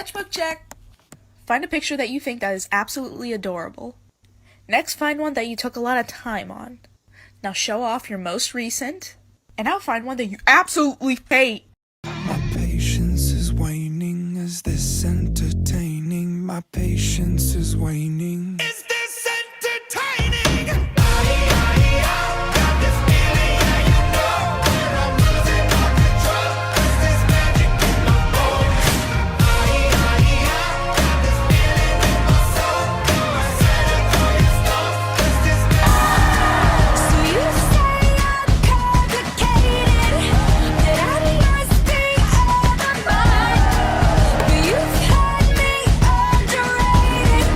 Sketchbook check! Find a picture that you think that is absolutely adorable. Next, find one that you took a lot of time on. Now show off your most recent. And now find one that you absolutely hate. My patience is waning. Is this entertaining? My patience is waning. Is this entertaining? Got this feeling, yeah, you know that I'm losing all control. Is this magic in my bones? Got this feeling in my soul. I said it for your stones. Is this magic? So you say I'm complicated, that I must be out of my mind. But you've had me underrated,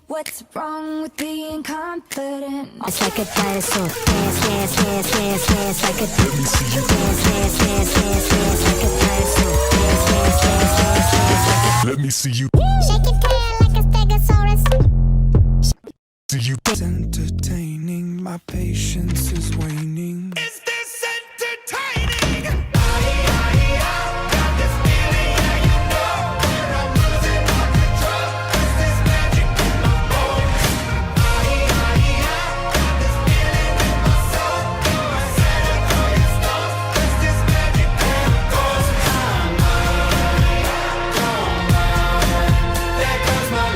What's wrong with being confident? It's like a dinosaur. Dance, dance, dance, dance, dance like a dance, dance, dance, dance, dance like a dinosaur. Dance, dance, dance, dance, dance like a. Let me see you. Shake your tail like a stegosaurus. See you. It's entertaining. My patience is waning. Is this entertaining? Got this feeling, yeah, you know that I'm losing all control. Is this magic in my bones? Got this feeling in my soul. I said it for your stones. Is this magic in my bones? There goes my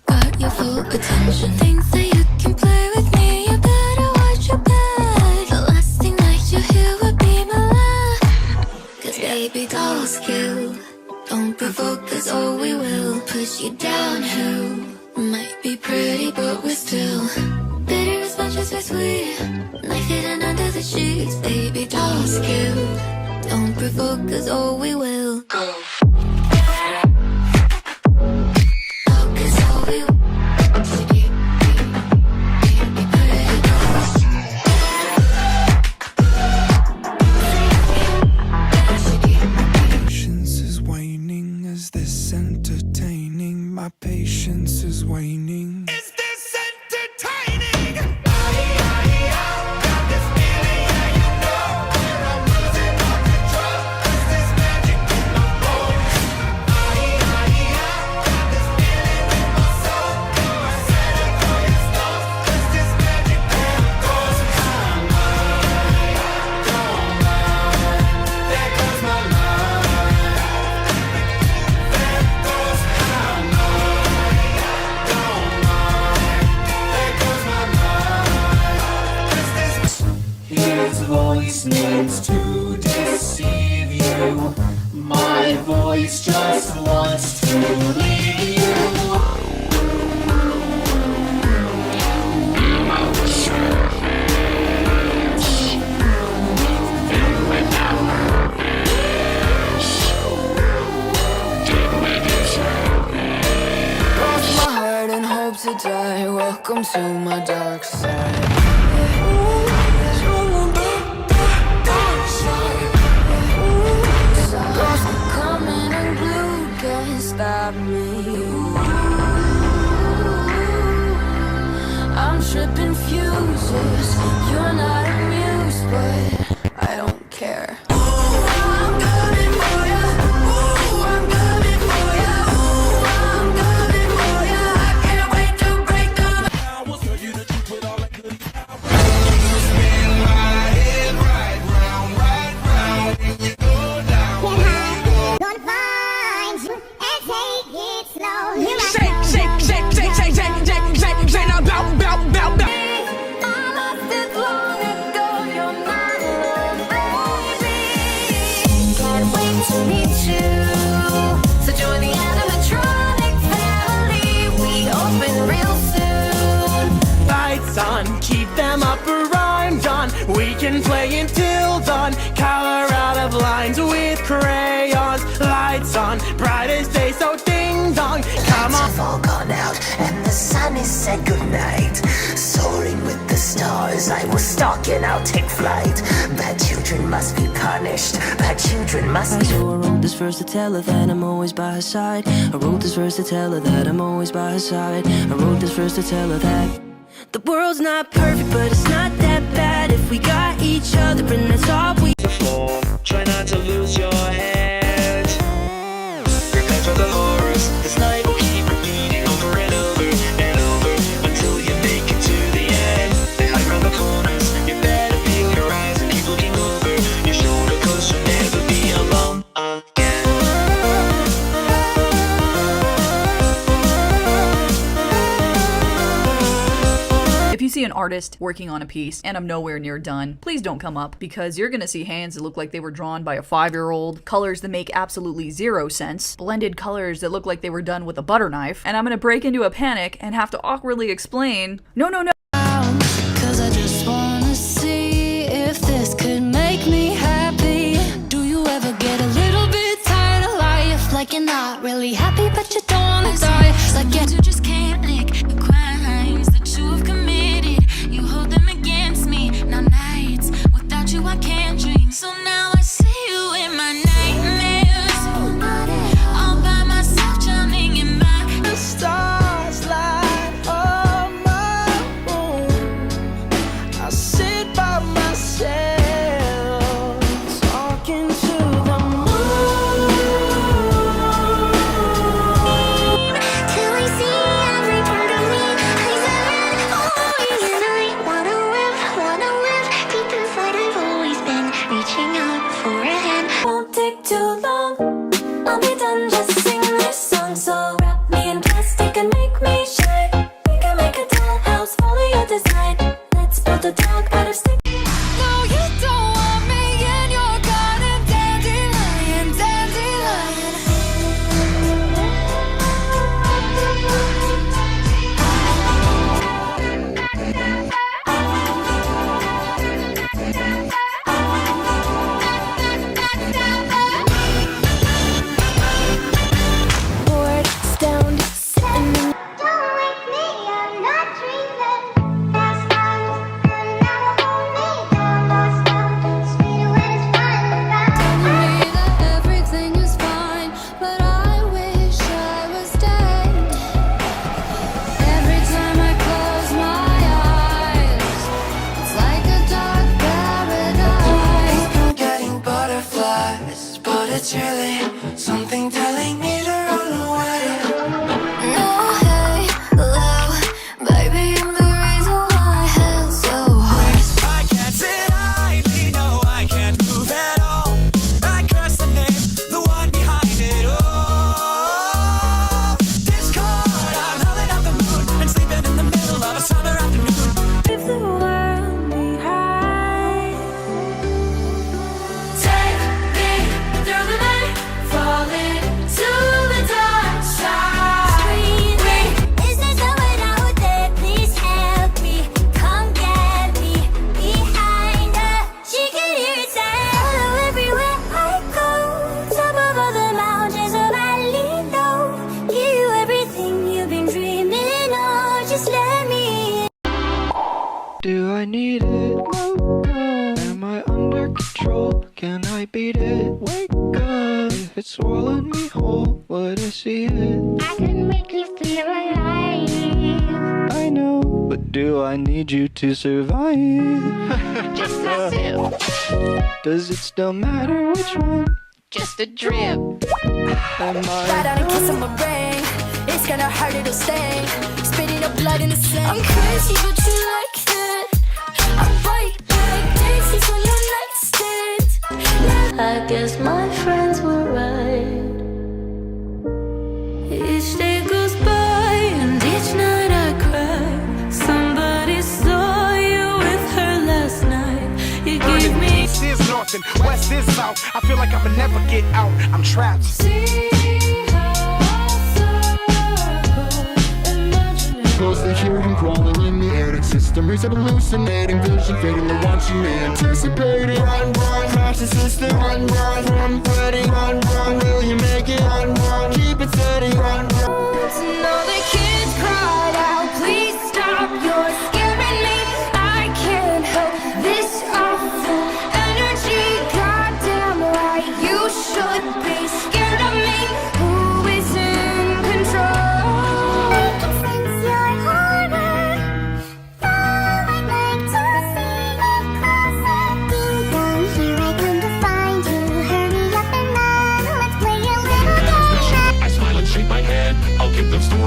Got your full attention. Think that you can play with me, you better watch your back. The last thing that you hear would be my laugh. Cause baby dolls kill. Don't provoke us or we will push you downhill. Might be pretty but we're still bitter as much as we're sweet. Knife hidden under the sheets. Baby dolls kill. Don't provoke us or we will go. Patience is waning. Is this entertaining? My patience is waning. Is this entertaining? Got this feeling, yeah, you know that I'm losing all control. Is this magic in my bones? Got this feeling in my soul. I said it for your stones. Is this magic in my bones? There goes my His voice means to deceive you. My voice just wants to leave you. Cross my heart and hope to die. Welcome to my dark side. Lost coming unglued, can't stop me. I'm tripping fuses. You're not amused, but I don't care. I'm coming for ya. I'm coming for ya. I'm coming for ya. I can't wait to break the. Gonna find you and take it slow. Shake, shake, shake, shake, shake, shake, shake, shake, shake, now bow, bow, bow, bow. I lost it long ago. You're not alone, baby. Can't wait to meet you. So join the animatronic family. We open real soon. Lights on, keep them up rhymed on. We can play until dawn. Color out of lines with crayons. Lights on, bright as day, so ding dong. Come on. Have all gone out and the sun has said goodnight. Soaring with the stars, I will stalk and I'll take flight. Bad children must be punished. Bad children must be. So I wrote this verse to tell her that I'm always by her side. I wrote this verse to tell her that I'm always by her side. I wrote this verse to tell her that The world's not perfect, but it's not that bad if we got each other, and that's all we. Try not to lose your head. Prepare for the horrors. This night will keep repeating over and over and over until you make it to the end. They hide around the corners. You better feel your eyes and keep looking over your shoulder, 'cause you'll never be alone again. If you see an artist working on a piece and I'm nowhere near done, please don't come up, because you're gonna see hands that look like they were drawn by a 5-year-old, colors that make absolutely zero sense, blended colors that look like they were done with a butter knife, and I'm gonna break into a panic and have to awkwardly explain, no, no, no. 'Cause I just wanna see if this could make me happy. Do you ever get a little bit tired of life? Like you're not really happy, but you don't wanna die. Like you just can't lick the crimes that you have committed. You hold them against me. Now nights without you I can't dream. So now I see you in my nightmares. All by myself, drowning in my Stars light up my room. I sit by myself, talking to the moon. till I see every part of me. Eyes are red, always, and I wanna live deep inside. I've always been reaching out for a hand. Won't take too long. I'll be done. Just sing this song. So wrap me in plastic and make me shine. We can make a dollhouse, follow your design. Let's build a dog out of stick. No, you don't want me in your garden, dandelion, dandelion. Bored, stoned, sitting in. Don't wake me, I'm not dreaming. Fast times, and never hold me down. Lost down, sweeter when it's finally found. Tell me that everything is fine, but I wish I was dead. Every time I close my eyes, it's like a dark paradise. I'm getting butterflies, but it's really something telling me to run away. No, hey, low, baby, I'm the reason why I held so hard. I can't sit idly, no, I can't move at all. I curse the name, the one behind it all. Discord, I'm howling at the moon and sleeping in the middle of a summer afternoon. Leave the world behind. Take me through the night, falling to the dark side. Screaming, is there someone out there? Please help me, come get me behind her. She can hear it say, hello everywhere I go. Top of all the mountains of Valley low. Give you everything you've been dreaming of. Just let me in. Do I need it? No, am I under control? Can I beat it? Wake up. If it swallowed me whole, would I see it? I can make you feel alive. I know, but do I need you to survive? Just a sip, Does it still matter which one just a drip. am Right I? on a kiss of my brain. It's gonna hurt, it'll sting. Spitting up blood in the sink. I'm crazy, but you like it. I'm right like daisies on your nightstand. I guess my friends were right. Each day goes by and each night I cry. Somebody saw you with her last night. You gave me. East is north and west is south. I feel like I'ma never get out. I'm trapped. See how I circle, imagining. Closely hearing, crawling in the attic system, reset hallucinating vision, fading the one she anticipated. Run, run, crash the system. Run, run, run, fighting. Run, run, will you make it? Run, run, keep it steady. Run, run. And all the kids cried out, please stop, you're scaring me. I can't help this awful energy. Goddamn right, you should be scared of me. Who is in control? Making things feel like harder.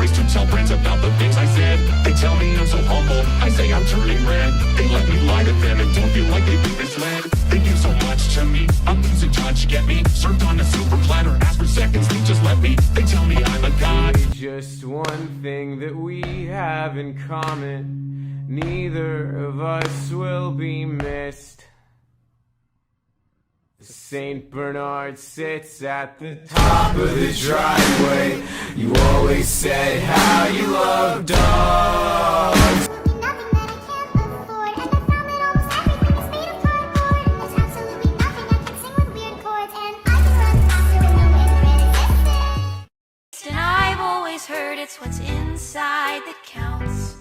stories to tell friends about the things I said. They tell me I'm so humble, I say I'm turning red. They let me lie to them and don't feel like they've been misled. They give so much to me, I'm losing touch, get me? Served on a silver platter, ask for seconds, they just let me. They tell me I'm a god. Just one thing that we have in common, neither of us will be missed. Saint Bernard sits at the top of the driveway. You always said how you love dogs. And I've always heard it's what's inside that counts.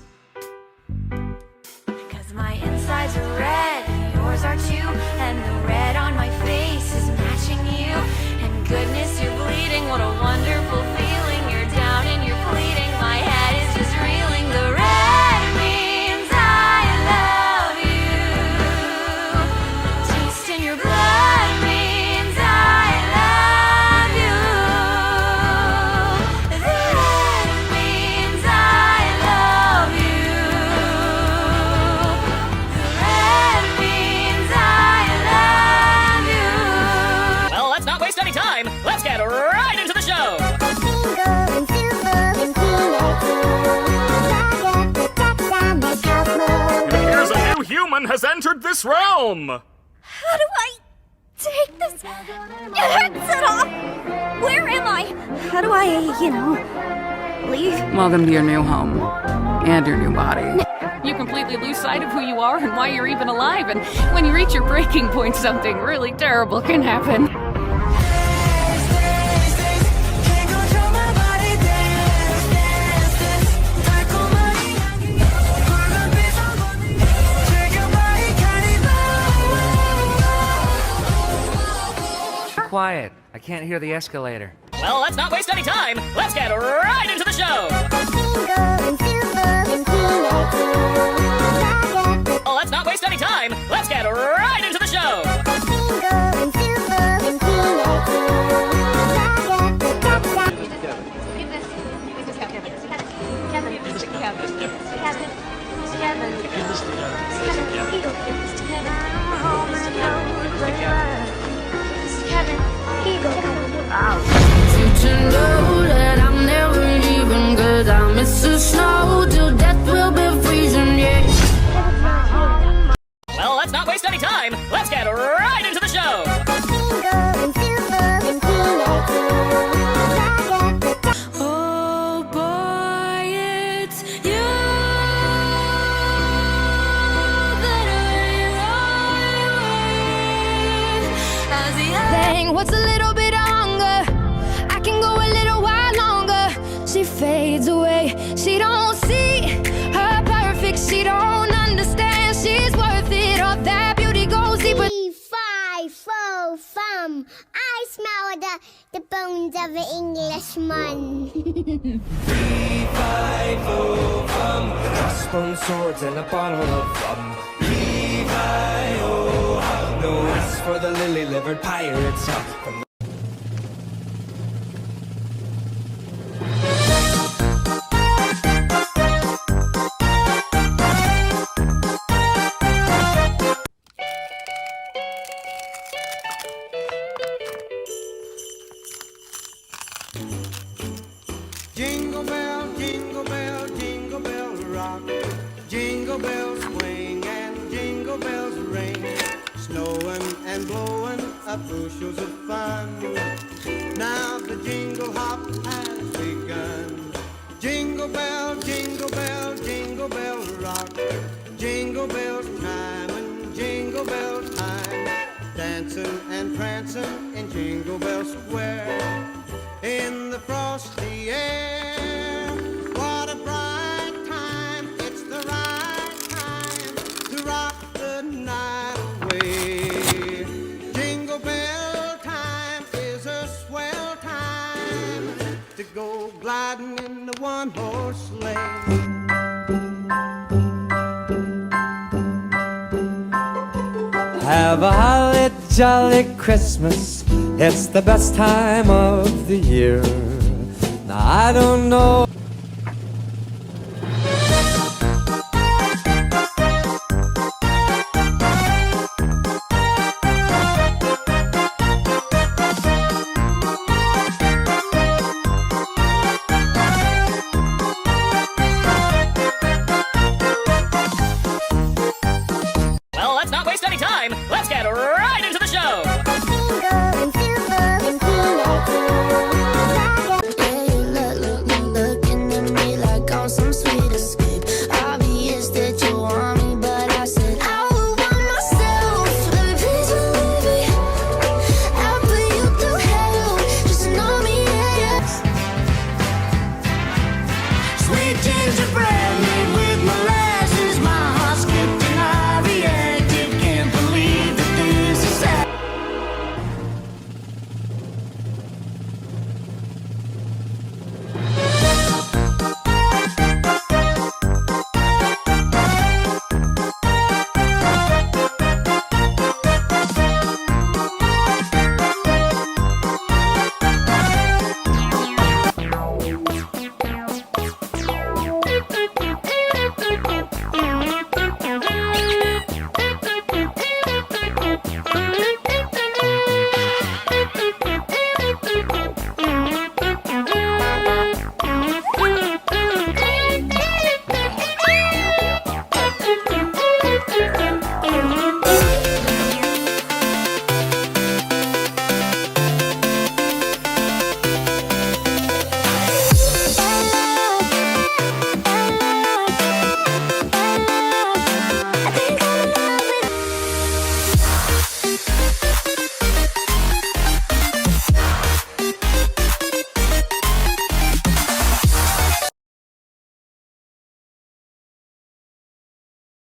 Cause my insides are red and yours are too, and the red on my face is matching you. And goodness, you're bleeding, what a wonderful feeling. You're down and you're bleeding, my head is just reeling. The red means I love you. Taste in your blood means I love you. The red means I love you. The red means I love you. Well, let's not waste any time. Let's get right into the show. Here's a new human has entered this realm! How do I take this headset off? Where am I? How do I, leave? Welcome to your new home and your new body. You completely lose sight of who you are and why you're even alive, and when you reach your breaking point, something really terrible can happen. Quiet. I can't hear the escalator. Well, let's not waste any time. Let's get right into the show. Well, let's not waste any time. Let's get right into the show. To know that I'm never leaving, 'cause I miss the snow till death will be freezing, yeah. Well, let's not waste any time. Let's get right into the show. Oh boy, it's you that I what's a little bit of hunger? I can go a little while longer. She fades away. She don't see her perfect. She don't understand she's worth it. All that beauty goes deeper. 5, 4, fum. I smell the bones of an Englishman. 3, 5, 4, fum. Crossbone swords and a bottle of rum. Levi-o, hum. No rest for the lily-livered pirates. From jingle bell, jingle bell, jingle bell rock. Jingle bells swing and jingle bells ring. Snowing and blowing up bushels of fun. Now the jingle hop has begun. Jingle bell, jingle bell, jingle bell rock. Jingle bells chime and jingle bell time. Dancing and prancing in Jingle Bell Square. In the frosty air, what a bright time. It's the right time to rock the night away. Jingle bell time is a swell time to go gliding in the one-horse sleigh. have a holly jolly Christmas. It's the best time of the year. Now I don't know. found some sweet escape. Obvious that you want me, but I said I would want myself. Baby, please believe me. I'll put you through hell. Just know me, yeah, yeah. Sweet gingerbread.